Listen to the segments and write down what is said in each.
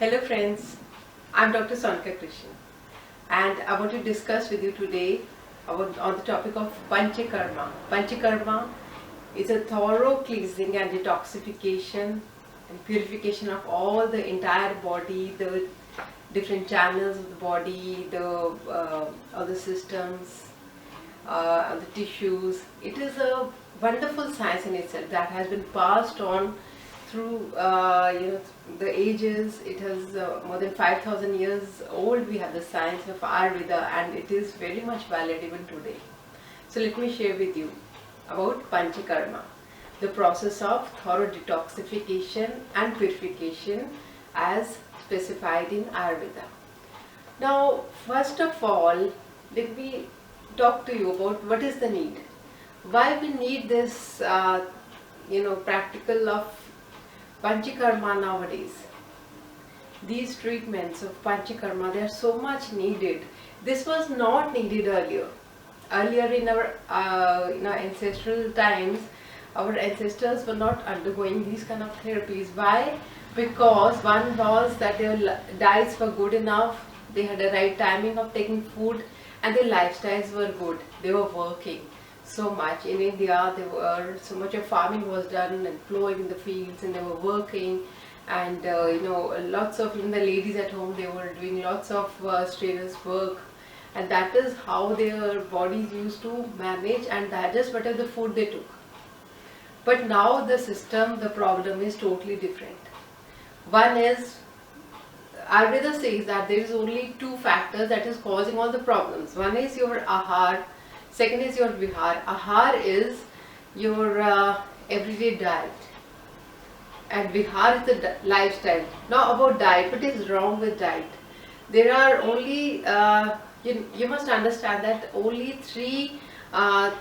Hello friends, I'm Dr. Sonica Krishan and I want to discuss with you today on the topic of Panchakarma. Panchakarma is a thorough cleansing and detoxification and purification of all the entire body, the different channels of the body, all the systems, the tissues. It is a wonderful science in itself that has been passed on through the ages. It has more than 5,000 years old. We have the science of Ayurveda and it is very much valid even today. So let me share with you about Panchakarma, the process of thorough detoxification and purification as specified in Ayurveda. Now first of all, let me talk to you about what is the need. Why we need this practical of Panchakarma nowadays. These treatments of Panchakarma, they are so much needed. This was not needed earlier. Earlier in our ancestral times, our ancestors were not undergoing these kind of therapies. Why? Because one was that their diets were good enough, they had the right timing of taking food, and their lifestyles were good. They were working so much. In India, so much of farming was done and plowing in the fields, and they were working, and lots of the ladies at home, they were doing lots of strenuous work, and that is how their bodies used to manage and digest whatever the food they took. But now the problem is totally different. One is, Ayurveda says that there is only two factors that is causing all the problems. One is your Aahara, second is your Vihara. Aahara is your everyday diet, and Vihara is the lifestyle. Now about diet, what is wrong with diet? There are only, you must understand that only three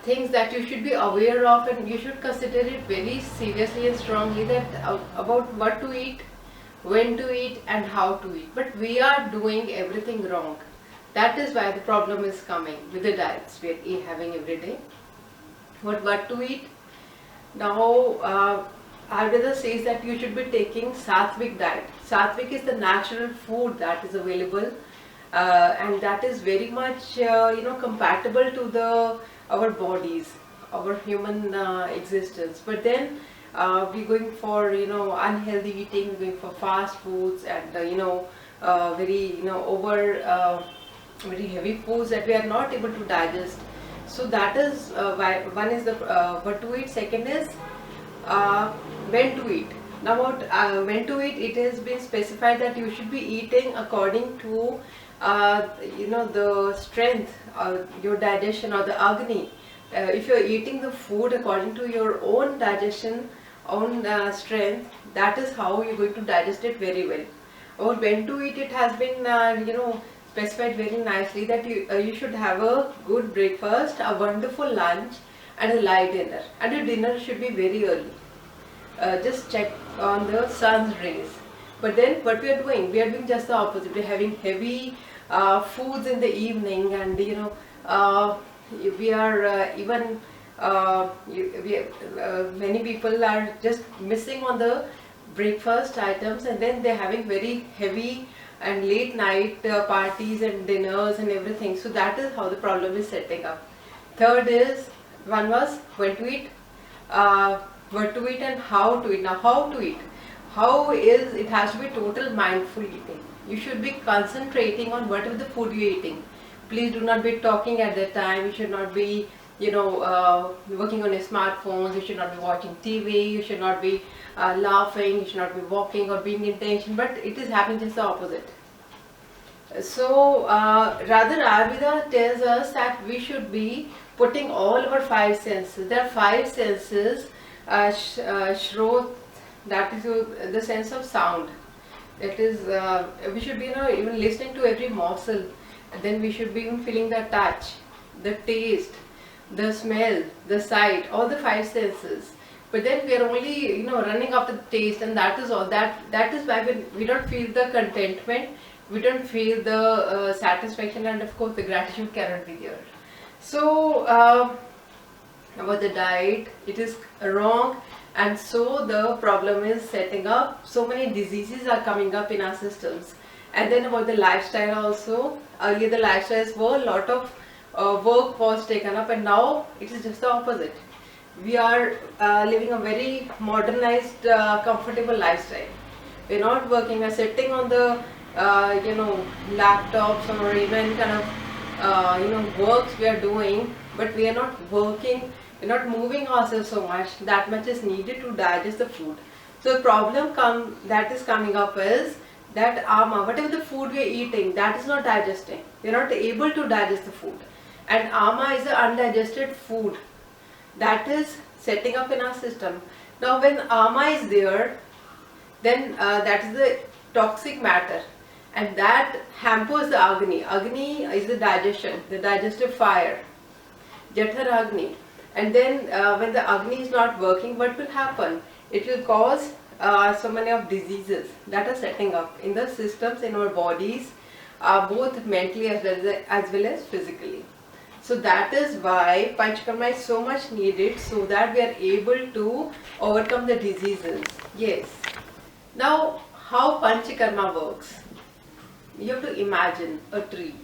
things that you should be aware of, and you should consider it very seriously and strongly, that about what to eat, when to eat and how to eat. But we are doing everything wrong. That is why the problem is coming with the diets we are having every day. What to eat? Now Ayurveda says that you should be taking Sattvic diet. Sattvic is the natural food that is available, and that is very much compatible to our bodies, our human existence. But then we're going for unhealthy eating, we're going for fast foods and very heavy foods that we are not able to digest. So that is why one is the what to eat. Second is when to eat. Now about when to eat, it has been specified that you should be eating according to the strength, your digestion or the Agni. If you are eating the food according to your own digestion, own strength, that is how you're going to digest it very well. About when to eat, it has been specified very nicely that you should have a good breakfast, a wonderful lunch and a light dinner, and your dinner should be very early. Just check on the sun's rays. But then what we are doing just the opposite. We are having heavy foods in the evening, and we are many people are just missing on the breakfast items, and then they're having very heavy and late night parties and dinners and everything. So that is how the problem is setting up. Third is, one was when to eat, what to eat and how to eat. Now how to eat? It has to be total mindful eating. You should be concentrating on whatever the food you're eating. Please do not be talking at that time. You should not be working on your smartphones. You should not be watching TV. You should not be laughing. You should not be walking or being in tension. But it is happening just the opposite. So rather, Ayurveda tells us that we should be putting all our five senses. There are five senses. Shrot, that is the sense of sound. That is, we should be even listening to every morsel. And then we should be even feeling the touch, the taste, the smell, the sight, all the five senses. But then we are only running after the taste, and that is all. That is why we don't feel the contentment, we don't feel the satisfaction, and of course the gratitude cannot be there. So about the diet, it is wrong and so the problem is setting up. So many diseases are coming up in our systems. And then about the lifestyle also, earlier the lifestyles were a lot of work was taken up, and now it is just the opposite. We are living a very modernized, comfortable lifestyle. We're not working, we're sitting on the laptops or even kind of works we are doing, but we are not working, we're not moving ourselves so much. That much is needed to digest the food. So the problem that is coming up is that whatever the food we are eating, that is not digesting. We are not able to digest the food. And ama is the undigested food that is setting up in our system. Now when ama is there, then that is the toxic matter, and that hampers the Agni. Agni is the digestion, the digestive fire, Jathar Agni. And then when the Agni is not working, what will happen? It will cause so many of diseases that are setting up in the systems in our bodies, both mentally as well as physically. So that is why Panchakarma is so much needed, so that we are able to overcome the diseases. Yes. Now, how Panchakarma works? You have to imagine a tree.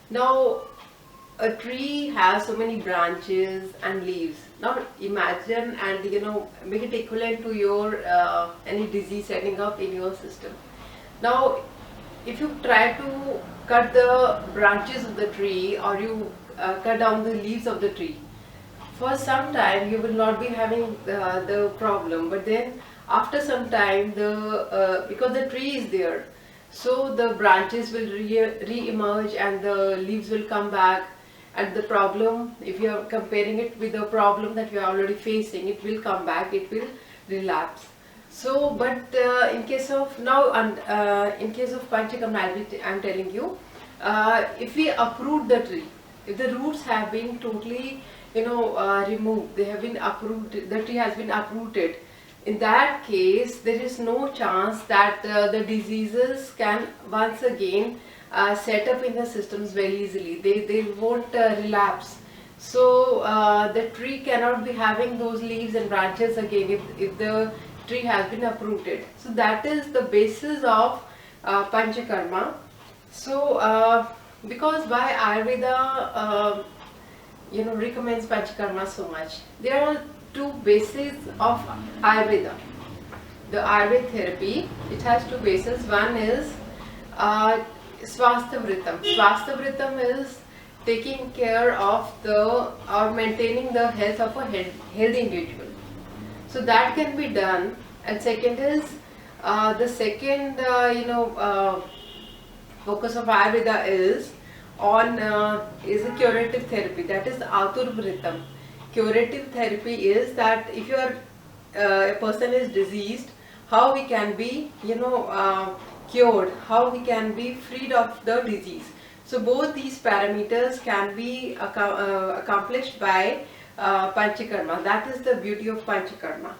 Now, a tree has so many branches and leaves. Now, imagine and make it equivalent to your any disease setting up in your system. Now, if you try to cut the branches of the tree, or you cut down the leaves of the tree, for some time you will not be having the problem, but then after some time, because the tree is there, so the branches will re-emerge and the leaves will come back, and the problem, if you are comparing it with the problem that you are already facing, it will come back, it will relapse. So, but in case of now, in case of Panchakarma, I am telling you, if we uproot the tree, if the roots have been totally removed, they have been uprooted, the tree has been uprooted, in that case there is no chance that the diseases can once again set up in the systems very easily. They won't relapse. So the tree cannot be having those leaves and branches again if the tree has been uprooted. So that is the basis of Panchakarma. So because why Ayurveda recommends Panchakarma so much, there are two bases of Ayurveda. The Ayurvedic therapy, it has two bases. One is Swastha Vritam. Swastha Vritam is taking care of or maintaining the health of a healthy individual. So that can be done. And second is the second focus of Ayurveda is a curative therapy, that is Atur Vritam. Curative therapy is that if you are a person is diseased, how we can be cured, how we can be freed of the disease. So both these parameters can be accomplished by Panchakarma. That is the beauty of Panchakarma.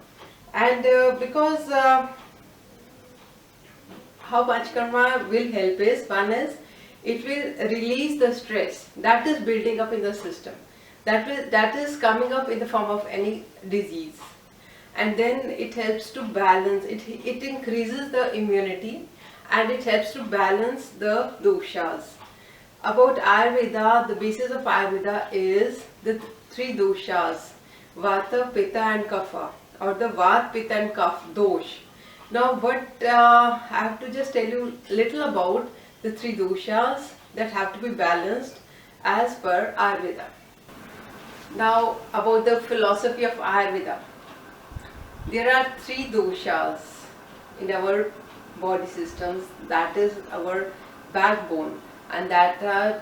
And because how Panchakarma will help is, one is it will release the stress that is building up in the system, that is coming up in the form of any disease, and then it helps to balance, it increases the immunity, and it helps to balance the doshas. About Ayurveda, the basis of Ayurveda is the three doshas, Vata, Pitta and Kapha, or the Vata, Pitta and Kapha, Dosh. Now what I have to just tell you little about the three doshas that have to be balanced as per Ayurveda. Now about the philosophy of Ayurveda. There are three doshas in our body systems, that is our backbone, and that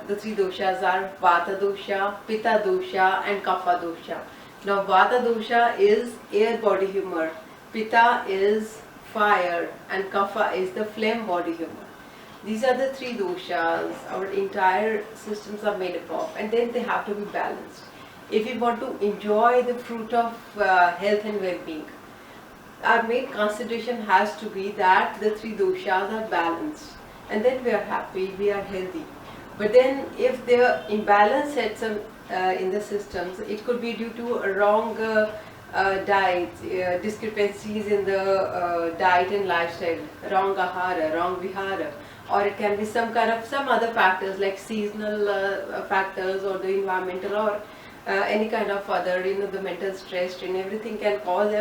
the three doshas are Vata dosha, Pitta dosha and Kapha dosha. Now Vata dosha is air body humor, Pitta is fire, and Kapha is the flame body humor. These are the three doshas our entire systems are made up of, and then they have to be balanced. If we want to enjoy the fruit of health and well-being, our main consideration has to be that the three doshas are balanced, and then we are happy, we are healthy. But then if the imbalance sets in the systems, it could be due to a wrong diet, discrepancies in the diet and lifestyle, wrong Aahara, wrong Vihara, or it can be some other factors like seasonal factors or the environmental or any kind of other, the mental stress and everything can cause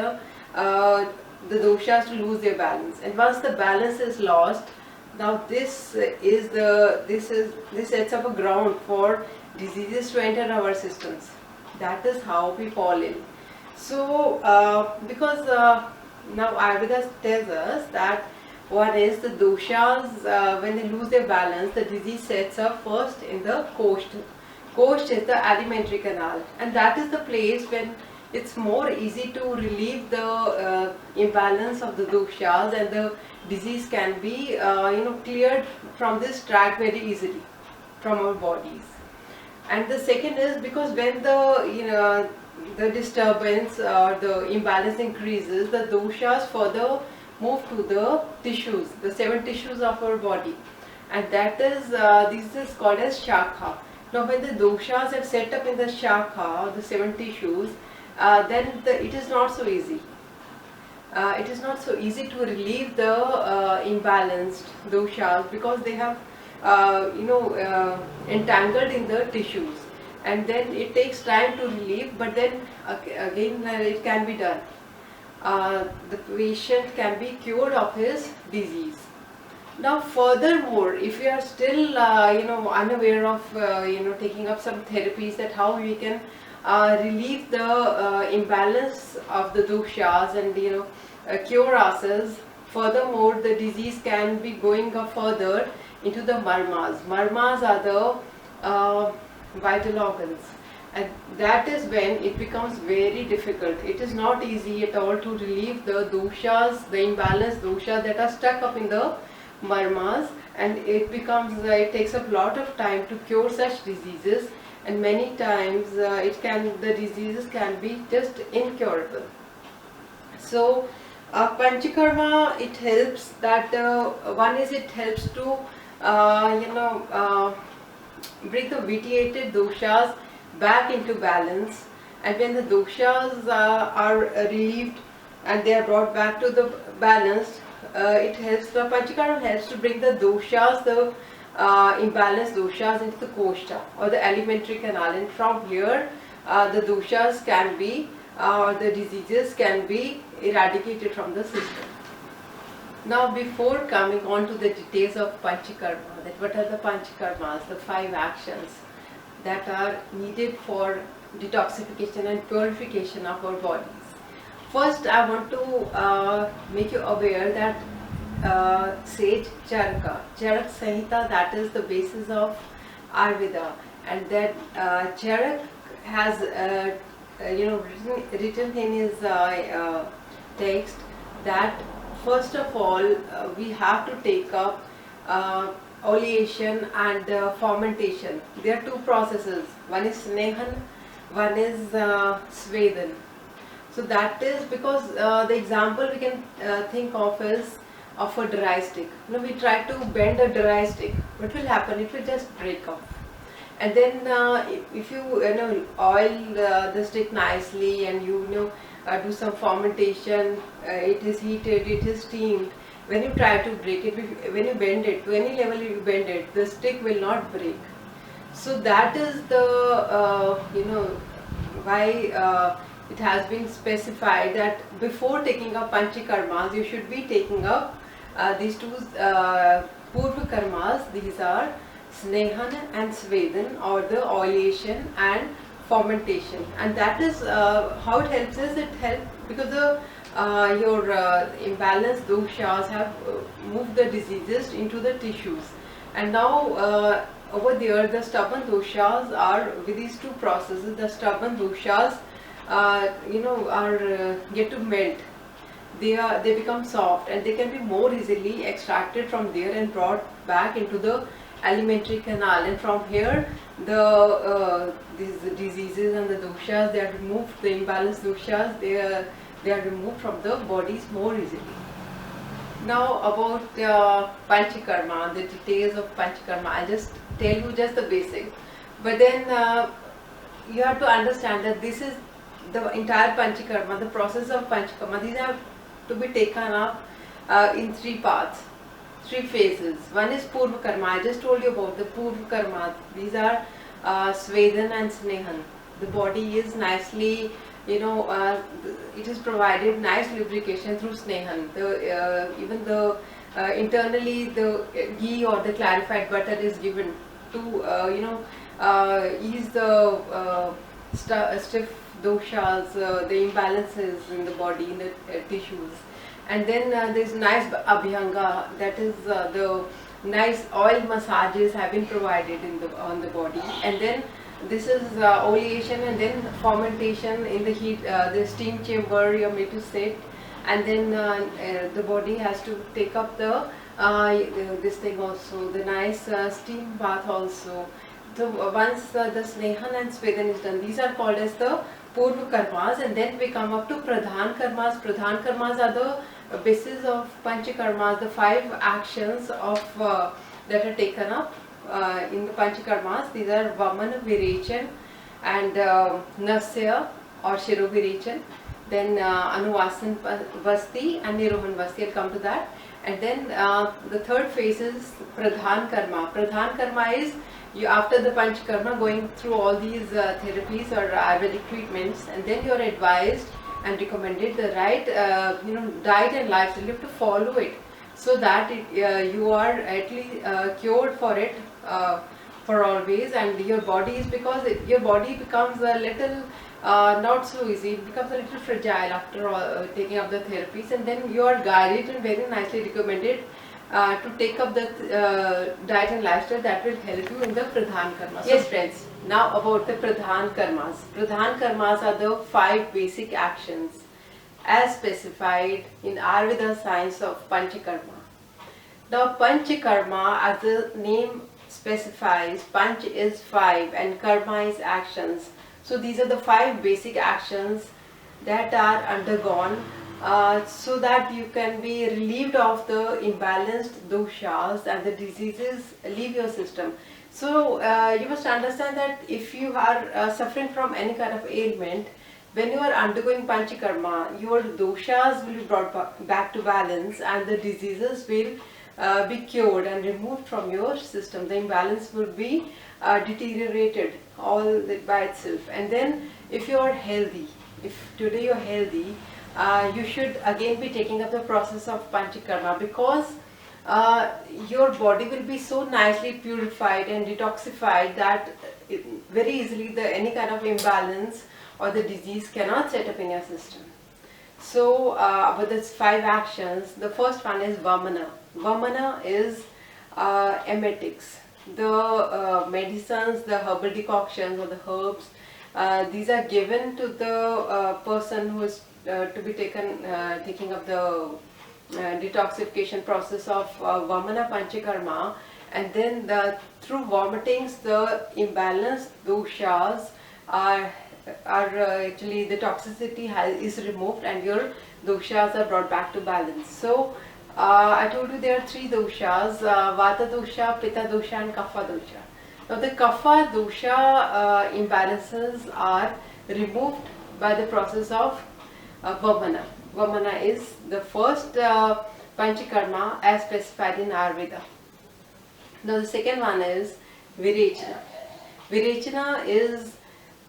the doshas to lose their balance. And once the balance is lost, now this sets up a ground for diseases to enter our systems. That is how we fall ill. So because now Ayurveda tells us that one is the doshas, when they lose their balance, the disease sets up first in the Koshtha. Koshtha is the alimentary canal, and that is the place when it's more easy to relieve the imbalance of the doshas, and the disease can be cleared from this tract very easily from our bodies. And the second is because when the disturbance or the imbalance increases, the doshas further move to the tissues, the 7 tissues of our body, and that is this is called as Shakha. Now when the doshas have set up in the Shakha, the 7 tissues, then it is not so easy. It is not so easy to relieve the imbalanced doshas because they have entangled in the tissues, and then it takes time to relieve, but then again it can be done. The patient can be cured of his disease. Now furthermore, if you are still unaware of taking up some therapies, that how we can relieve the imbalance of the doshas and cure ourselves. Furthermore, the disease can be going further into the marmas. Marmas are the vital organs, and that is when it becomes very difficult. It is not easy at all to relieve the doshas, the imbalanced doshas that are stuck up in the marmas, and it takes up a lot of time to cure such diseases, and many times the diseases can be just incurable. So Panchakarma, it helps that one is it helps to bring the vitiated doshas back into balance, and when the doshas are relieved and they are brought back to the balance, it helps, the Panchakarma helps to bring the doshas, the imbalanced doshas into the Koshtha or the alimentary canal, and from here the doshas can be, the diseases can be eradicated from the system. Now before coming on to the details of Panchakarma, that what are the Panchakarmas, the 5 actions that are needed for detoxification and purification of our bodies. First, I want to make you aware that sage Charaka Sanhita, that is the basis of Ayurveda, and that Charaka has written in his text that first of all we have to take up oleation and fermentation. There are 2 processes. One is snehan, one is svedan. So that is because the example we can think of is of a dry stick. We try to bend a dry stick. What will happen? It will just break off. And then if you oil the stick nicely, and you do some fermentation, it is heated, it is steamed. When you try to break it, when you bend it to any level, you bend it, the stick will not break. So that is the why it has been specified that before taking up Panchakarmas, you should be taking up these 2 Purva Karmas. These are Snehan and Svedan, or the oleation and fermentation. And that is how it helps us. It helps because your imbalanced doshas have moved the diseases into the tissues. And now over there, the stubborn doshas are, with these 2 processes, the stubborn doshas are get to melt. They become soft, and they can be more easily extracted from there and brought back into the alimentary canal, and from here these diseases and the doshas, they are removed, the imbalanced doshas, they are removed from the bodies more easily. Now about Panchakarma, the details of Panchakarma, I'll just tell you just the basic, but then you have to understand that this is the entire Panchakarma, the process of Panchakarma, these have to be taken up in 3 parts, 3 phases. One is Purva Karma. I just told you about the Purva Karma. These are Svedan and Snehan. The body is nicely, it is provided nice lubrication through Snehan. Even the internally the ghee or the clarified butter is given to ease the stiff doshas, the imbalances in the body, in the tissues. And then there's nice abhyanga, that is the nice oil massages have been provided on the body. And then this is oleation and then fomentation in the heat, the steam chamber you're made to sit. And then the body has to take up the this thing also, the nice steam bath also. So once the Snehan and Svedan is done, these are called as the Purva Karmas, and then we come up to Pradhana Karmas. Pradhana Karmas are the basis of Panchakarmas, the 5 actions of that are taken up in the Panchakarmas. These are Vamana, Virechan and Nasya or Shiro Virechan, then Anuvasan Vasti and Nirohan Vasti. I'll come to that. And then the third phase is Pradhana Karma. Pradhana Karma is you, after the Panchakarma, going through all these therapies or Ayurvedic treatments, and then you are advised and recommended the right diet and lifestyle. You have to follow it so that you are at least cured for it for always. And your body is, because your body becomes a little not so easy, it becomes a little fragile after taking up the therapies, and then you are guided and very nicely recommended to take up the diet and lifestyle that will help you in the Pradhana Karmas. Yes friends, now about the Pradhana Karmas. Pradhana Karmas are the 5 basic actions as specified in Ayurveda science of Panchakarma. Now Panchakarma, as the name specifies, Panch is 5 and Karma is actions. So these are the 5 basic actions that are undergone so that you can be relieved of the imbalanced doshas and the diseases leave your system. So you must understand that if you are suffering from any kind of ailment, when you are undergoing Panchakarma, your doshas will be brought back to balance and the diseases will be cured and removed from your system. The imbalance will be deteriorated all by itself. And then if you are healthy, if today you are healthy, you should again be taking up the process of Panchakarma, because your body will be so nicely purified and detoxified that very easily any kind of imbalance or the disease cannot set up in your system. So with these 5 actions, the first one is Vamana. Vamana is emetics, the medicines, the herbal decoctions or the herbs. These are given to the person who is to be taking up the detoxification process of Vamana Panchakarma, and then through vomitings the imbalanced doshas are actually the toxicity is removed and your doshas are brought back to balance. So I told you there are 3 doshas, Vata dosha, Pitta dosha and Kapha dosha. Now the Kapha dosha imbalances are removed by the process of Vamana. Vamana is the first Panchakarma as specified in Ayurveda. Now the second one is Virechana. Virechana is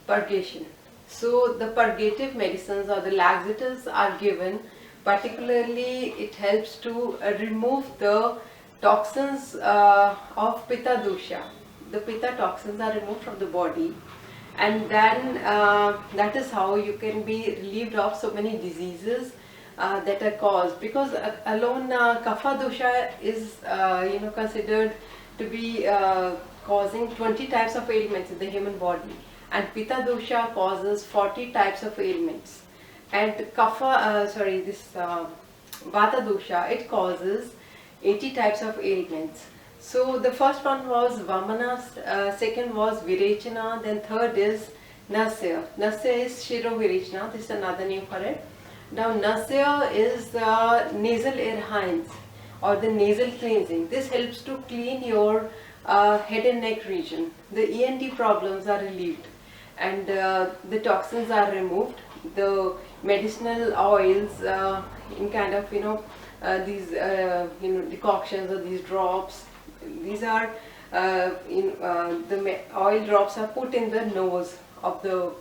purgation. So the purgative medicines or the laxatives are given. Particularly it helps to remove the toxins of Pitta dosha. The Pitta toxins are removed from the body, and then that is how you can be relieved of so many diseases that are caused, because alone Kapha dosha is considered to be causing 20 types of ailments in the human body, and Pitta dosha causes 40 types of ailments, and Kapha Vata dosha, it causes 80 types of ailments. So the first one was Vamana, second was Virechana, then third is Nasya. Nasya is Shiro Virechana, this is another name for it. Now Nasya is the nasal air hines or the nasal cleansing. This helps to clean your head and neck region. The ENT problems are relieved and the toxins are removed. the medicinal oils in kind of these decoctions or these drops. These are the oil drops are put in the nose of the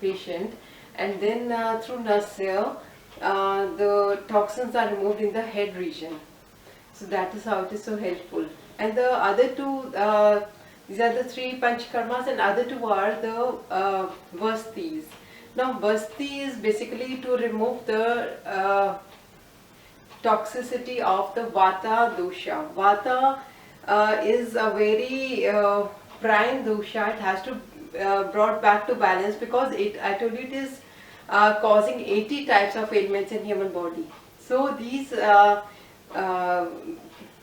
patient, and then through nasya the toxins are removed in the head region. So that is how it is so helpful. And the other two, these are the 3 Panchakarmas, and other 2 are the Vastis. Now Vasti is basically to remove the toxicity of the Vata dosha. Vata is a very prime dosha. It has to brought back to balance, because I told you it is causing 80 types of ailments in human body. So these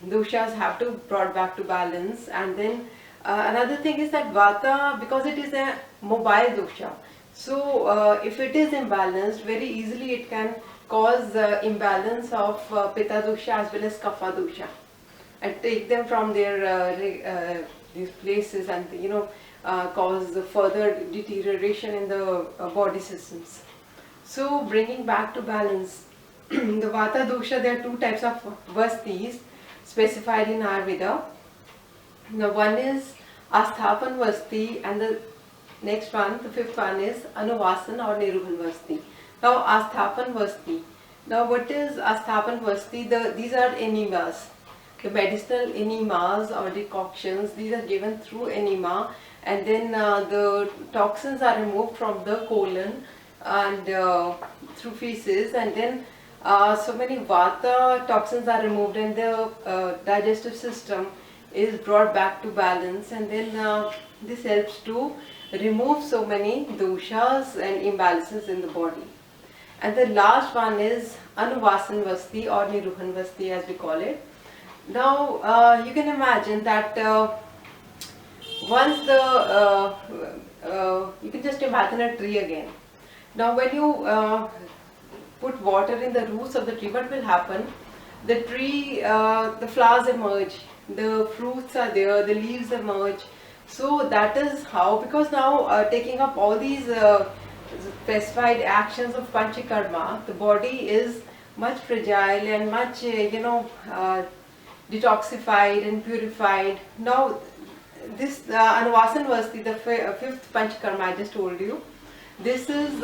doshas have to brought back to balance. And then another thing is that Vata, because it is a mobile dosha, so if it is imbalanced, very easily it can cause imbalance of Pitta dosha as well as Kapha dosha, and take them from their these places, and cause further deterioration in the body systems. So bringing back to balance, the Vata dosha, there are 2 types of Vastis specified in Ayurveda. Now one is Asthapan Vasti, and the next one, the 5th one, is Anuvasan or Niruhan Vasti. Now Asthapan Vasti. Now what is Asthapan Vasti? These are enemas. The medicinal enemas or decoctions, these are given through enema, and then the toxins are removed from the colon and through feces, and then so many Vata toxins are removed, and the digestive system is brought back to balance, and then this helps to remove so many doshas and imbalances in the body. And the last one is Anuvasan Vasti or Niruhan Vasti, as we call it. Now you can imagine that once the you can just imagine a tree again. Now when you put water in the roots of the tree, what will happen? The tree, the flowers emerge, the fruits are there, the leaves emerge. So that is how, because now taking up all these specified actions of Panchakarma, the body is much fragile and much detoxified and purified. Now this Anuvasan Vasti, the 5th Panchakarma I just told you, this is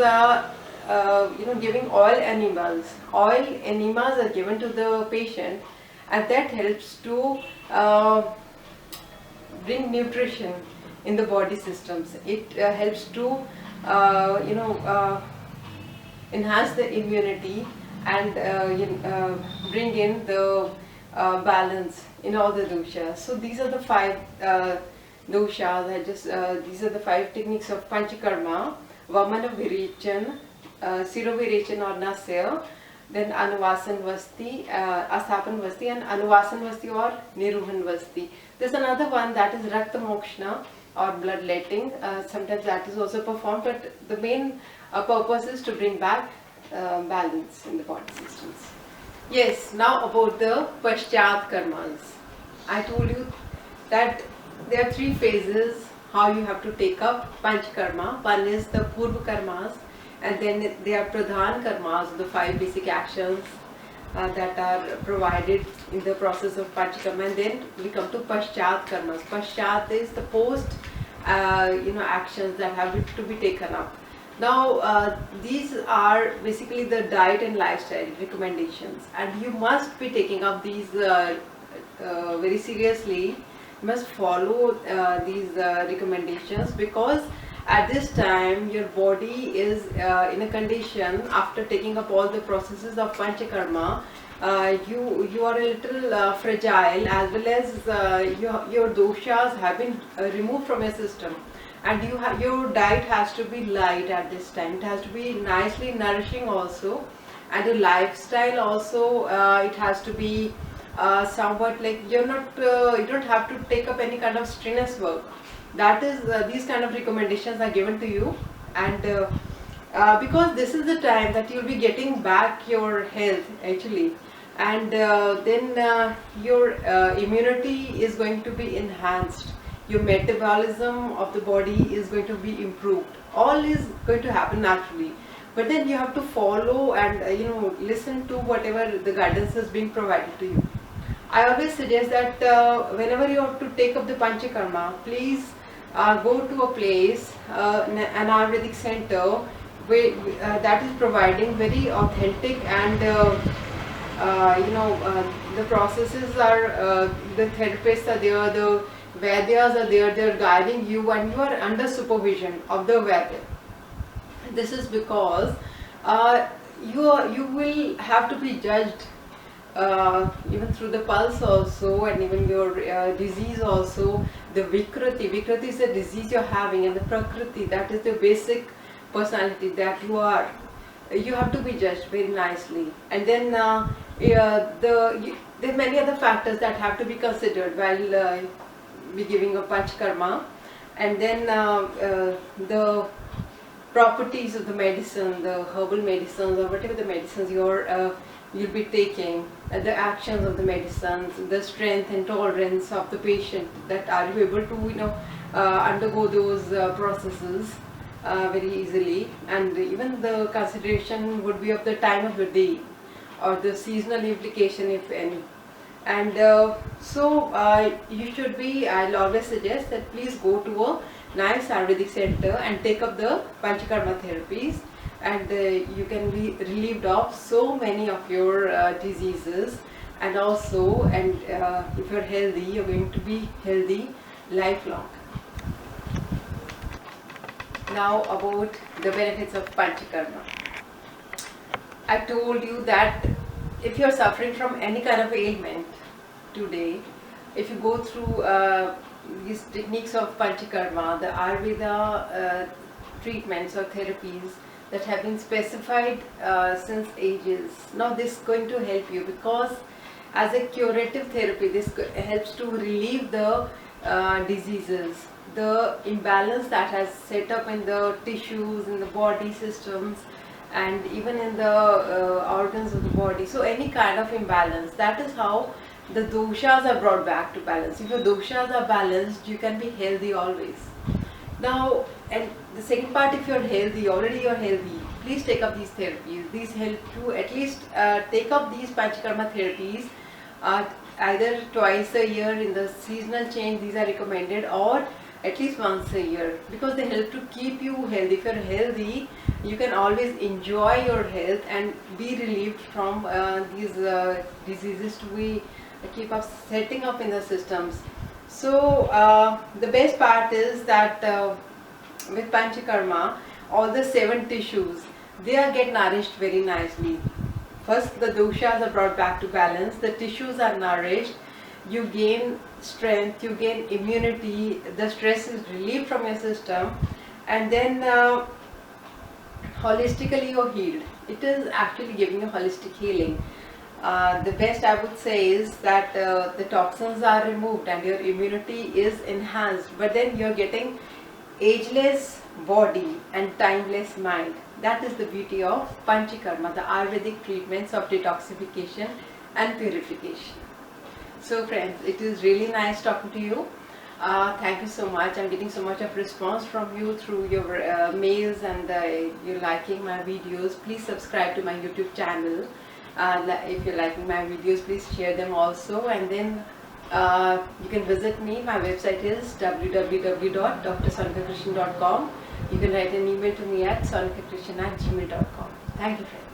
giving oil enemas. Oil enemas are given to the patient, and that helps to bring nutrition in the body systems. It helps to enhance the immunity and bring in the balance in all the doshas. So these are the 5 doshas. These are the 5 techniques of Panchakarma: Vamana Virichan, Sirovirichan or Nasya, then Anuvasan Vasti, Asthapan Vasti, and Anuvasan Vasti or Niruhan Vasti. There's another one, that is Rakta Mokshana or bloodletting. Sometimes that is also performed, but the main purpose is to bring back balance in the body systems. Yes, now about the Paschat Karmas. I told you that there are 3 phases how you have to take up Panchakarma. One is the Purva Karmas, and then there are Pradhana Karmas, the 5 basic actions that are provided in the process of Panchakarma, and then we come to Paschat Karmas. Paschat is the post actions that have to be taken up. Now these are basically the diet and lifestyle recommendations, and you must be taking up these very seriously. You must follow these recommendations, because at this time your body is in a condition, after taking up all the processes of Panchakarma, you are a little fragile, as well as your doshas have been removed from your system, and your diet has to be light at this time. It has to be nicely nourishing also, and your lifestyle also it has to be somewhat like you don't have to take up any kind of strenuous work. That is these kind of recommendations are given to you, and because this is the time that you'll be getting back your health actually, and then your immunity is going to be enhanced, your metabolism of the body is going to be improved. All is going to happen naturally. but then you have to follow and listen to whatever the guidance is being provided to you. I always suggest that whenever you have to take up the Panchakarma, please go to a place, an Ayurvedic center, where, that is providing very authentic and the processes are, the therapists are there, the Vaidyas are there, they are guiding you, and you are under supervision of the Vaidya. This is because you will have to be judged even through the pulse also, and even your disease also. The Vikriti is the disease you're having, and the Prakriti, that is the basic personality that you are. You have to be judged very nicely. And then there are many other factors that have to be considered while be giving a Panchakarma. And then the properties of the medicine, the herbal medicines or whatever the medicines you'll be taking, the actions of the medicines, the strength and tolerance of the patient, that are you able to undergo those processes very easily. And even the consideration would be of the time of the day or the seasonal implication, if any. And you should be, I'll always suggest that please go to a nice Ayurvedic center and take up the Panchakarma therapies, and you can be relieved of so many of your diseases. And also, if you're healthy, you're going to be healthy lifelong. Now about the benefits of Panchakarma. I told you that if you're suffering from any kind of ailment today, if you go through these techniques of Panchakarma, the Ayurveda treatments or therapies that have been specified since ages, now this is going to help you, because as a curative therapy, this helps to relieve the diseases, the imbalance that has set up in the tissues, in the body systems, and even in the organs of the body. So any kind of imbalance, that is how the doshas are brought back to balance. If your doshas are balanced, you can be healthy always. Now, and the second part, if you're healthy, already you're healthy, please take up these therapies. These help you at least take up these Panchakarma therapies either twice a year in the seasonal change. These are recommended, or at least once a year, because they help to keep you healthy. If you're healthy, you can always enjoy your health and be relieved from these diseases to keep up setting up in the systems. So the best part is that with Panchakarma, all the 7 tissues, they get nourished very nicely. First, the doshas are brought back to balance, the tissues are nourished, you gain strength, you gain immunity, the stress is relieved from your system, and then holistically you're healed. It is actually giving you holistic healing. The best I would say is that the toxins are removed and your immunity is enhanced, but then you're getting ageless body and timeless mind. That is the beauty of Panchakarma, the Ayurvedic treatments of detoxification and purification. So friends, it is really nice talking to you. Thank you so much. I'm getting so much of response from you through your mails, and you're liking my videos. Please subscribe to my YouTube channel. If you're liking my videos, please share them also. And then you can visit me. My website is www.drsonicakrishan.com. You can write an email to me at sonicakrishan@gmail.com. Thank you, friends.